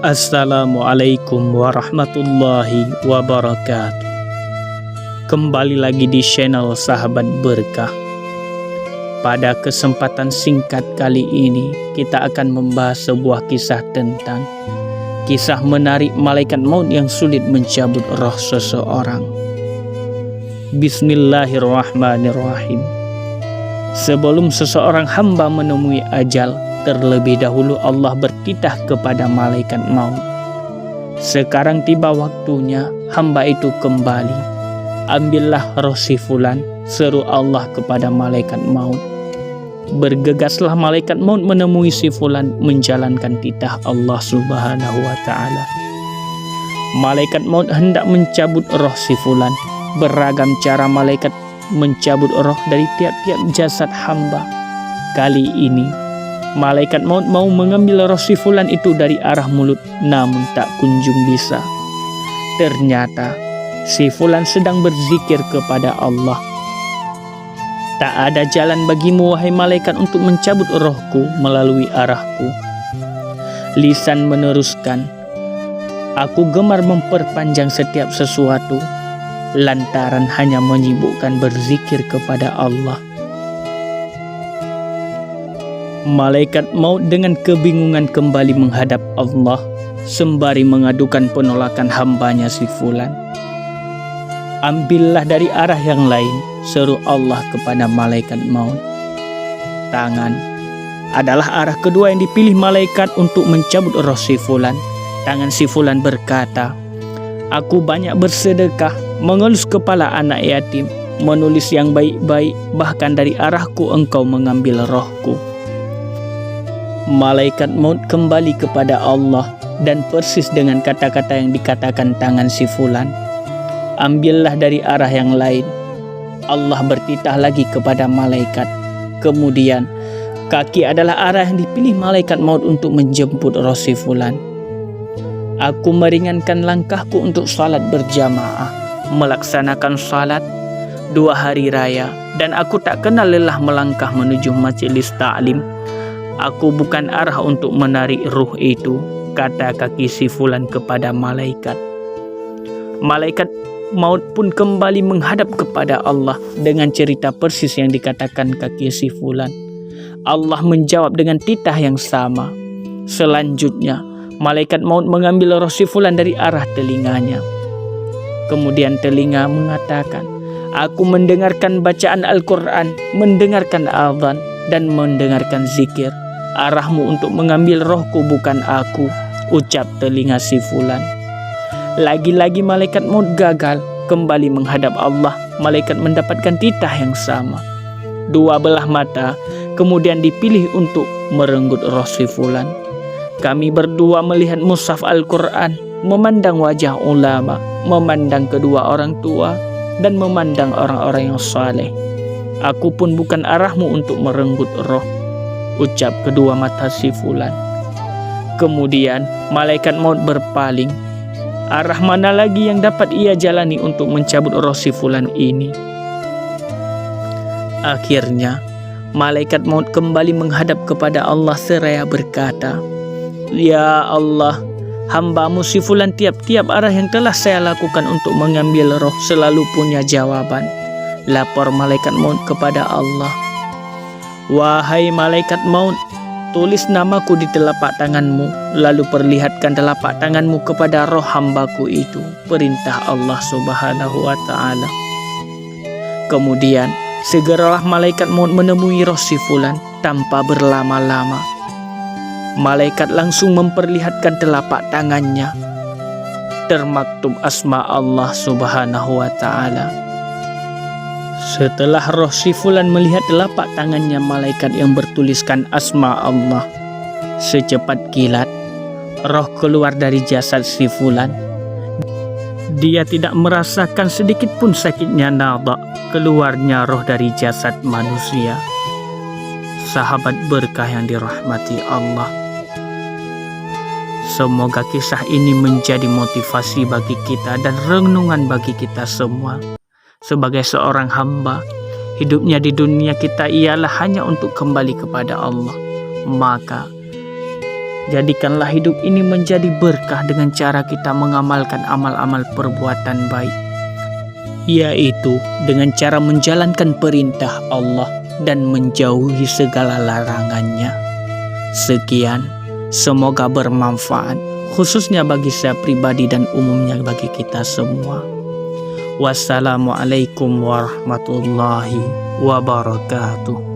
Assalamualaikum warahmatullahi wabarakatuh. Kembali lagi di channel Sahabat Berkah. Pada kesempatan singkat kali ini, kita akan membahas sebuah kisah tentang kisah menarik malaikat maut yang sulit mencabut roh seseorang. Bismillahirrahmanirrahim. Sebelum seseorang hamba menemui ajal, terlebih dahulu Allah bertitah kepada malaikat maut. Sekarang tiba waktunya hamba itu kembali. Ambillah roh si fulan, seru Allah kepada malaikat maut. Bergegaslah malaikat maut menemui si fulan menjalankan titah Allah Subhanahu wa ta'ala. Malaikat maut hendak mencabut roh si fulan. Beragam cara malaikat mencabut roh dari tiap-tiap jasad hamba. Kali ini malaikat maut mau mengambil roh si fulan itu dari arah mulut, namun tak kunjung bisa. Ternyata si fulan sedang berzikir kepada Allah. Tak ada jalan bagimu wahai malaikat untuk mencabut rohku melalui arahku. Lisan meneruskan, aku gemar memperpanjang setiap sesuatu, lantaran hanya menyibukkan berzikir kepada Allah. Malaikat maut dengan kebingungan kembali menghadap Allah, sembari mengadukan penolakan hambanya si fulan. Ambillah dari arah yang lain, seru Allah kepada malaikat maut. Tangan adalah arah kedua yang dipilih malaikat untuk mencabut roh si fulan. Tangan si fulan berkata, aku banyak bersedekah, mengelus kepala anak yatim, menulis yang baik-baik, bahkan dari arahku engkau mengambil rohku. Malaikat maut kembali kepada Allah dan persis dengan kata-kata yang dikatakan tangan si fulan. Ambillah dari arah yang lain. Allah bertitah lagi kepada malaikat. Kemudian kaki adalah arah yang dipilih malaikat maut untuk menjemput roh si fulan. Aku meringankan langkahku untuk salat berjamaah, melaksanakan salat 2 hari raya, dan aku tak kenal lelah melangkah menuju majelis ta'lim. Aku bukan arah untuk menarik ruh itu, kata kaki si fulan kepada malaikat. Malaikat maut pun kembali menghadap kepada Allah dengan cerita persis yang dikatakan kaki si fulan. Allah menjawab dengan titah yang sama. Selanjutnya, malaikat maut mengambil roh si fulan dari arah telinganya. Kemudian telinga mengatakan, aku mendengarkan bacaan Al-Quran, mendengarkan azan, dan mendengarkan zikir. Arahmu untuk mengambil rohku bukan aku, ucap telinga si fulan. Lagi-lagi malaikat maut gagal, kembali menghadap Allah. Malaikat mendapatkan titah yang sama. 2 belah mata kemudian dipilih untuk merenggut roh si fulan. Kami berdua melihat mushaf Al-Quran, memandang wajah ulama, memandang kedua orang tua, dan memandang orang-orang yang saleh. Aku pun bukan arahmu untuk merenggut roh, ucap kedua mata si fulan. Kemudian malaikat maut berpaling. Arah mana lagi yang dapat ia jalani untuk mencabut roh si fulan ini? Akhirnya malaikat maut kembali menghadap kepada Allah seraya berkata, ya Allah, hambamu si fulan tiap-tiap arah yang telah saya lakukan untuk mengambil roh selalu punya jawaban. Lapor malaikat maut kepada Allah, wahai malaikat maut, tulis namaku di telapak tanganmu, lalu perlihatkan telapak tanganmu kepada roh hambaku itu. Perintah Allah Subhanahu wa ta'ala. Kemudian segeralah malaikat maut menemui roh si fulan tanpa berlama-lama. Malaikat langsung memperlihatkan telapak tangannya. Termaktub asma Allah Subhanahu wa ta'ala. Setelah roh si fulan melihat telapak tangannya malaikat yang bertuliskan asma Allah, secepat kilat roh keluar dari jasad si fulan. Dia tidak merasakan sedikit pun sakitnya nadak keluarnya roh dari jasad manusia. Sahabat berkah yang dirahmati Allah, semoga kisah ini menjadi motivasi bagi kita dan renungan bagi kita semua. Sebagai seorang hamba, hidupnya di dunia kita ialah hanya untuk kembali kepada Allah. Maka Jadikanlah hidup ini menjadi berkah dengan cara kita mengamalkan amal-amal perbuatan baik, yaitu dengan cara menjalankan perintah Allah dan menjauhi segala larangannya. Sekian, semoga bermanfaat, khususnya bagi saya pribadi dan umumnya bagi kita semua. Wassalamualaikum warahmatullahi wabarakatuh.